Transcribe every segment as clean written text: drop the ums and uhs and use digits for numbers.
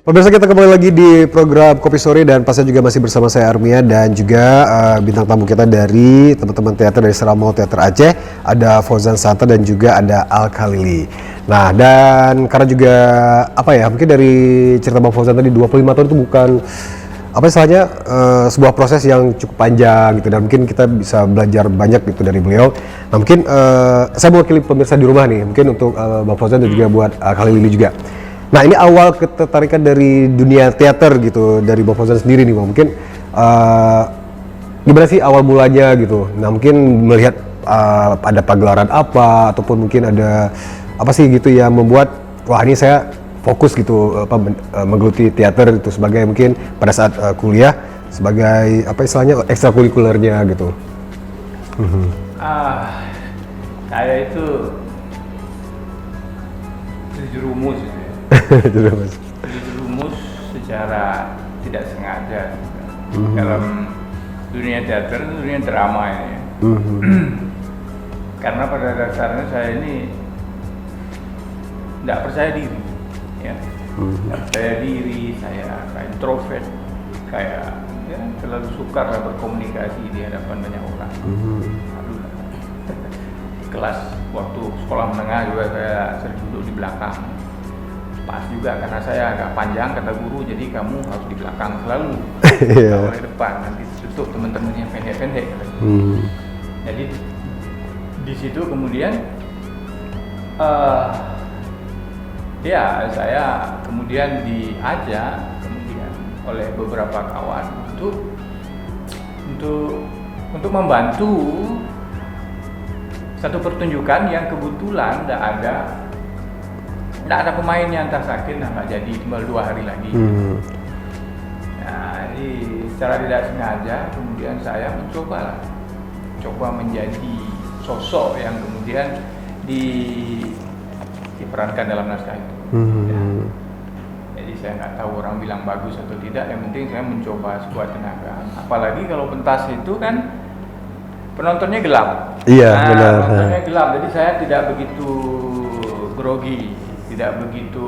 Pemirsa, kita kembali lagi di program Kopi Sore dan pastinya juga masih bersama saya Armia dan juga bintang tamu kita dari teman-teman teater dari Seramau Teater Aceh, ada Fauzan Santa dan juga ada Al Khalili. Nah, dan karena juga mungkin dari cerita Bang Fauzan tadi 25 tahun itu bukan istilahnya sebuah proses yang cukup panjang gitu, dan mungkin kita bisa belajar banyak gitu dari beliau. Nah, mungkin saya mewakili pemirsa di rumah nih, mungkin untuk Bang Fauzan dan juga buat Al Khalili juga. Nah, ini awal ketertarikan dari dunia teater gitu, dari Bang Fauzan sendiri nih Bang. Mungkin gimana sih awal mulanya gitu? Nah, mungkin melihat ada pagelaran apa, ataupun mungkin ada apa sih gitu yang membuat, wah ini saya fokus gitu, menggeluti teater itu sebagai mungkin pada saat kuliah, sebagai istilahnya ekstrakurikulernya gitu. Saya itu terjerumus gitu ya. Terjerumus secara tidak sengaja dalam dunia teater, dunia drama ini. Karena pada dasarnya saya ini tidak percaya diri, ya. Tidak percaya diri, saya introvert, kayak terlalu sukar berkomunikasi di hadapan banyak orang. Kelas waktu sekolah menengah juga saya sering duduk di belakang. Pas juga karena saya agak panjang, kata guru, jadi kamu harus di belakang selalu. Kalau di depan nanti tutup teman-temannya pendek-pendek. Jadi di situ kemudian saya kemudian diajak oleh beberapa kawan untuk membantu satu pertunjukan yang kebetulan tidak ada pemainnya, entah sakit, nggak jadi, tinggal 2 hari lagi. Nah, jadi secara tidak sengaja kemudian saya mencoba menjadi sosok yang kemudian diperankan dalam naskah itu. Jadi saya nggak tahu orang bilang bagus atau tidak, yang penting saya mencoba sekuat tenaga. Apalagi kalau pentas itu kan penontonnya gelap. Iya, benar. Penontonnya gelap, jadi saya tidak begitu grogi, tidak begitu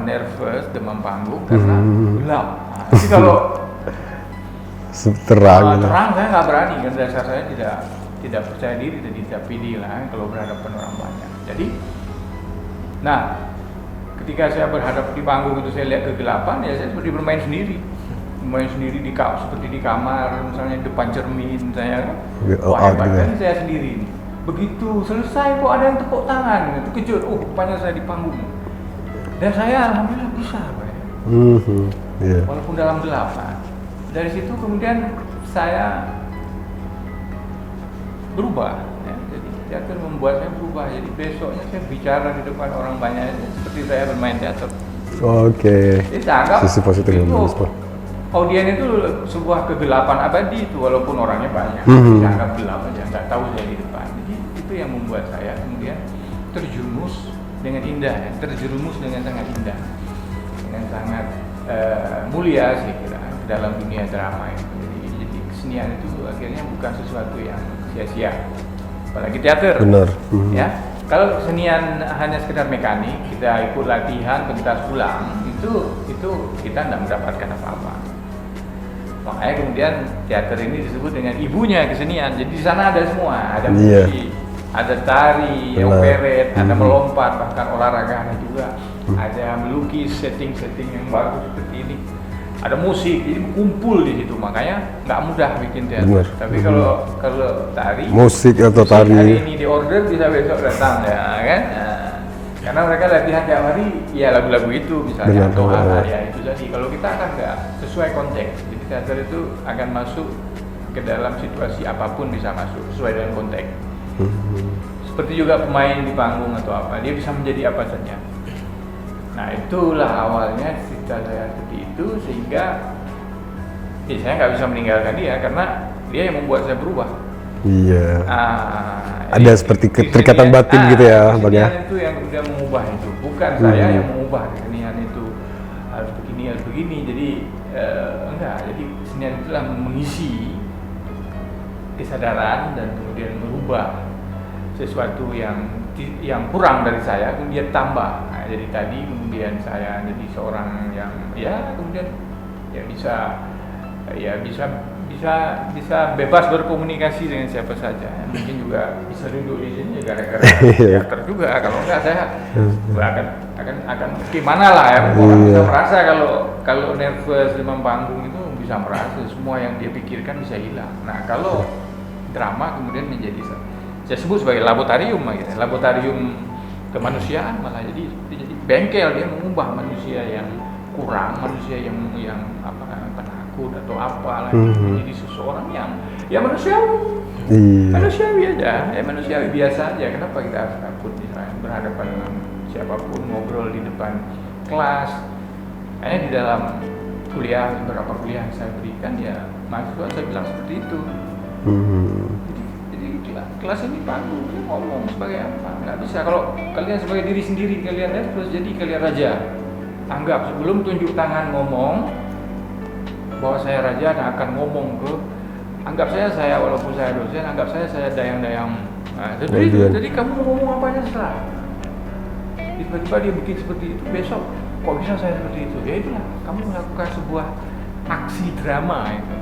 nervous, demam panggung karena gelap. Jadi kalau terang saya nggak berani, kan dasar saya tidak percaya diri dan tidak pede lah kalau berhadapan orang banyak. Jadi, ketika saya berhadap di panggung itu saya lihat kegelapan, ya saya seperti bermain sendiri seperti di kamar, misalnya depan cermin saya, hebatnya saya sendiri. Begitu selesai kok ada yang tepuk tangan, itu kejut, rupanya saya di panggung. Dan saya alhamdulillah bisa, walaupun dalam gelap. Dari situ kemudian saya berubah, ya. Jadi teater membuat saya berubah. Jadi besoknya saya bicara di depan orang banyak, seperti saya bermain teater. Oke. Jadi saya anggap sisi positif itu audien itu sebuah kegelapan abadi itu, walaupun orangnya banyak. Saya anggap gelap aja, nggak tahu saya di depan. Jadi itu yang membuat saya kemudian terjerumus dengan indah, terjerumus dengan sangat indah, dengan sangat mulia saya kira dalam dunia drama itu. Jadi kesenian itu akhirnya bukan sesuatu yang sia-sia, apalagi teater. Benar. Ya, kalau kesenian hanya sekedar mekanik, kita ikut latihan, pentas pulang, itu kita tidak mendapatkan apa-apa. Makanya kemudian teater ini disebut dengan ibunya kesenian. Jadi di sana ada semua, ada musik, ada tari, operet, ada melompat, bahkan olahraga ada juga. Ada melukis, setting-setting yang bagus seperti ini. Ada musik, jadi kumpul di situ. Makanya nggak mudah bikin teater. Tapi kalau tari, musik atau tari, hari ini di order bisa besok datang, ya kan? Karena mereka latihan tiap hari, ya lagu-lagu itu misalnya, atau ya itu jadi. Kalau kita akan nggak sesuai konteks, jadi teater itu akan masuk ke dalam situasi apapun bisa masuk sesuai dengan konteks. Seperti juga pemain di panggung atau apa, dia bisa menjadi apa saja. Nah, itulah awalnya cerita saya seperti itu, sehingga saya nggak bisa meninggalkan dia karena dia yang membuat saya berubah. Iya. Ada seperti keterikatan batin gitu ya, Bang ya. Kesenian itu yang kemudian mengubah itu, bukan saya yang mengubah kesenian itu harus begini. Jadi enggak. Jadi kesenian itulah mengisi kesadaran dan kemudian merubah sesuatu yang yang kurang dari saya kemudian tambah. Nah, jadi tadi kemudian saya jadi seorang yang ya kemudian ya bisa bebas berkomunikasi dengan siapa saja. Mungkin juga bisa duduk di sini gara-gara teater juga. Kalau enggak saya akan gimana lah ya. Orang bisa merasa kalau nervous di panggung itu bisa merasa semua yang dia pikirkan bisa hilang. Nah kalau drama kemudian menjadi saya sebut sebagai laboratorium gitu. Laboratorium kemanusiaan malah jadi bengkel, dia mengubah manusia yang kurang, manusia yang penakut atau apalah menjadi seseorang yang ya manusiawi. Manusiawi aja, manusiawi biasa aja. Kenapa kita harus takut misalnya berhadapan dengan siapapun, ngobrol di depan kelas. Kayaknya di dalam kuliah, beberapa kuliah yang saya berikan ya mahasiswa saya bilang seperti itu. Jadi kelas ini panggung, dia ngomong sebagai apa? Nggak bisa. Kalau kalian sebagai diri sendiri kalian terus jadi kalian raja. Anggap sebelum tunjuk tangan ngomong bahwa saya raja dan akan ngomong anggap saya walaupun saya dosen, anggap saya dayang-dayang. Nah, jadi kamu mau ngomong apa aja serah. Tiba-tiba dia bikin seperti itu, besok kok bisa saya seperti itu? Ya itulah, kamu melakukan sebuah aksi drama itu.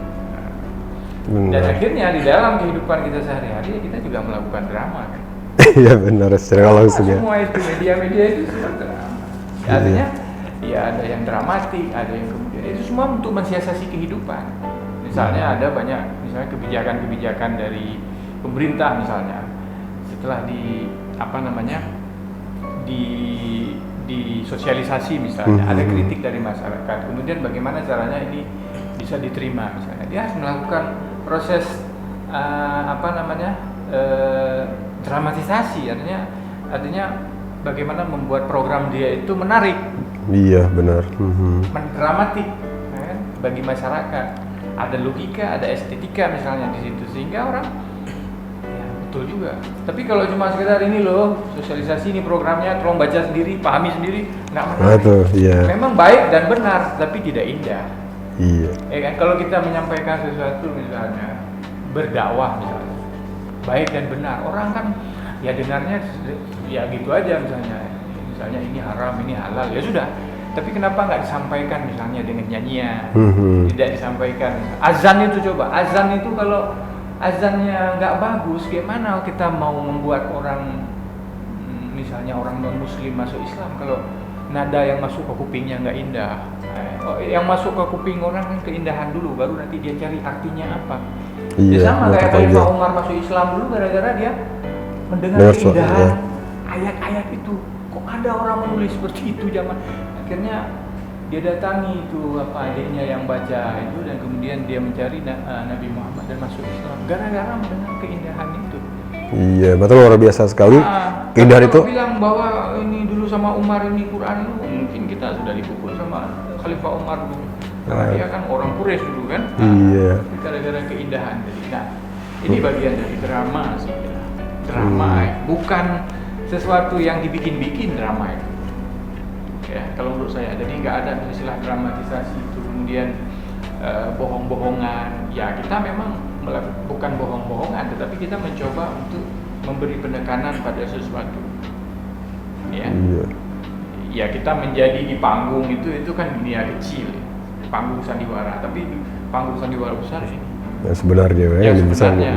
Dan akhirnya di dalam kehidupan kita sehari-hari kita juga melakukan drama kan. Iya benar, secara langsung ya. Semua itu media-media itu semua drama. Artinya ya ada yang dramatik, ada yang kemudian itu semua untuk mensiasati kehidupan. Misalnya ada banyak misalnya kebijakan-kebijakan dari pemerintah misalnya setelah di sosialisasi misalnya ada kritik dari masyarakat, kemudian bagaimana caranya ini bisa diterima misalnya dia harus melakukan proses dramatisasi, artinya bagaimana membuat program dia itu menarik. Iya benar. Dramatik kan, bagi masyarakat. Ada logika, ada estetika misalnya di situ sehingga orang ya betul juga. Tapi kalau cuma sekedar ini loh sosialisasi ini programnya, tolong baca sendiri, pahami sendiri, nggak menarik. Iya. Memang baik dan benar, tapi tidak indah. Iya. Kan kalau kita menyampaikan sesuatu misalnya berdakwah misalnya, baik dan benar, orang kan ya dengarnya ya gitu aja misalnya ini haram, ini halal, ya sudah. Tapi kenapa nggak disampaikan misalnya dengan nyanyian, tidak disampaikan. Azan itu coba, azan itu kalau azannya nggak bagus, gimana kita mau membuat orang misalnya orang non muslim masuk Islam kalau nada yang masuk ke kupingnya nggak indah. Yang masuk ke kuping orang kan keindahan dulu, baru nanti dia cari artinya apa. Iya, ya sama kayak Khalifah Umar masuk Islam dulu gara-gara dia mendengar keindahan ayat-ayat itu. Kok ada orang menulis seperti itu zaman. Akhirnya dia datangi itu adiknya yang baca itu dan kemudian dia mencari Nabi Muhammad dan masuk Islam gara-gara mendengar keindahan itu. Iya, betul, luar biasa sekali. Keindahan itu. Kalau bilang bahwa ini dulu sama Umar ini Quran itu mungkin kita sudah dipukul sama Khalifah Umar dulu. Karena dia kan orang Quraisy dulu kan. Iya. Gara-gara keindahan tadi. Nah, ini bagian dari drama sih. Drama bukan sesuatu yang dibikin-bikin drama itu. Ya, kalau menurut saya, jadi nggak ada istilah dramatisasi itu kemudian bohong-bohongan. Ya kita memang bukan bohong-bohongan, tetapi kita mencoba untuk memberi penekanan pada sesuatu. Ya, ya kita menjadi di panggung itu kan dunia kecil, panggung sandiwara. Tapi panggung sandiwara besar ini. Ya sebenarnya,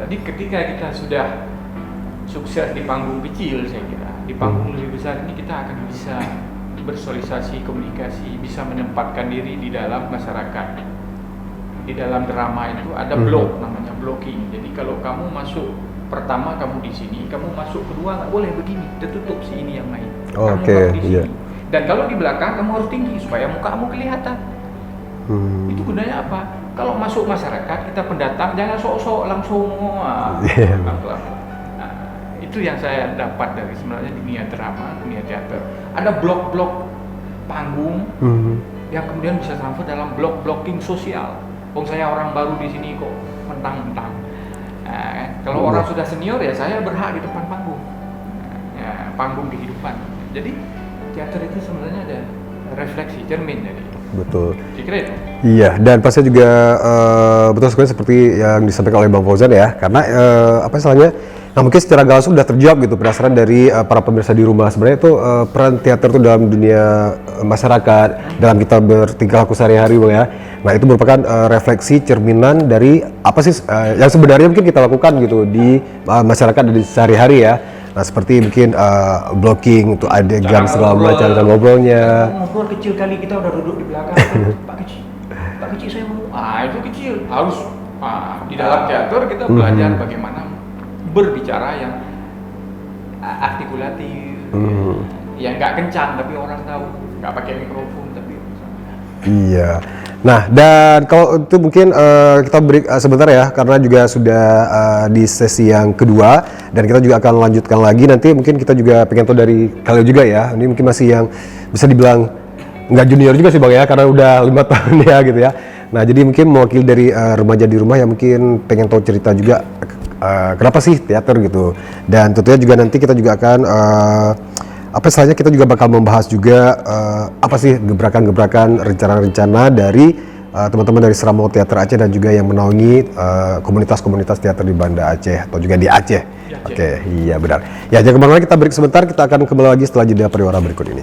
tadi ketika kita sudah sukses di panggung kecil, saya kira di panggung lebih besar ini kita akan bisa bersosialisasi, komunikasi, bisa menempatkan diri di dalam masyarakat. Di dalam drama itu ada blok, namanya blocking. Jadi kalau kamu masuk pertama kamu di sini, kamu masuk kedua nggak boleh begini, tertutup si ini yang lain. Kamu di sini. Dan kalau di belakang kamu harus tinggi supaya mukamu kelihatan. Itu gunanya apa? Kalau masuk masyarakat kita pendatang jangan sok-sok langsung itu yang saya dapat dari sebenarnya dunia drama, dunia teater. Ada blok-blok panggung yang kemudian bisa transfer dalam blok-blocking sosial. Saya orang baru di sini kok mentang-mentang. Kalau orang sudah senior ya saya berhak di depan panggung. Panggung kehidupan. Jadi teater itu sebenarnya ada refleksi, cermin dari. Betul. Kira itu. Iya, dan pastinya juga betul sekali seperti yang disampaikan oleh Bang Fauzan ya, karena Nah mungkin secara gak langsung udah terjawab gitu penasaran dari para pemirsa di rumah, sebenarnya itu peran teater itu dalam dunia masyarakat, dalam kita bertingkah laku sehari-hari Bang ya. Nah itu merupakan refleksi cerminan dari apa sih yang sebenarnya mungkin kita lakukan gitu di masyarakat dan di sehari-hari ya. Nah seperti mungkin blocking itu adegan segala macam dan ngobrolnya. Ngobrol kecil kali kita udah duduk di belakang. Pak kecil saya mau. Itu kecil harus di dalam teater kita belajar bagaimana berbicara yang artikulatif, yang nggak kencang tapi orang tahu, nggak pakai mikrofon tapi. Iya. Nah dan kalau itu mungkin kita break sebentar ya karena juga sudah di sesi yang kedua dan kita juga akan lanjutkan lagi nanti mungkin kita juga pengen tahu dari kalian juga ya. Ini mungkin masih yang bisa dibilang nggak junior juga sih Bang ya karena udah 5 tahun ya gitu ya. Nah jadi mungkin mewakili dari remaja di rumah yang mungkin pengen tahu cerita juga kenapa sih teater gitu. Dan tentunya juga nanti kita juga akan apa istilahnya kita juga bakal membahas juga apa sih gebrakan-gebrakan rencana-rencana dari teman-teman dari Seramo Teater Aceh dan juga yang menaungi komunitas-komunitas teater di Banda Aceh atau juga di Aceh. Oke, iya benar. Ya jangan kemana-mana, kita break sebentar, kita akan kembali lagi setelah jeda pariwara berikut ini.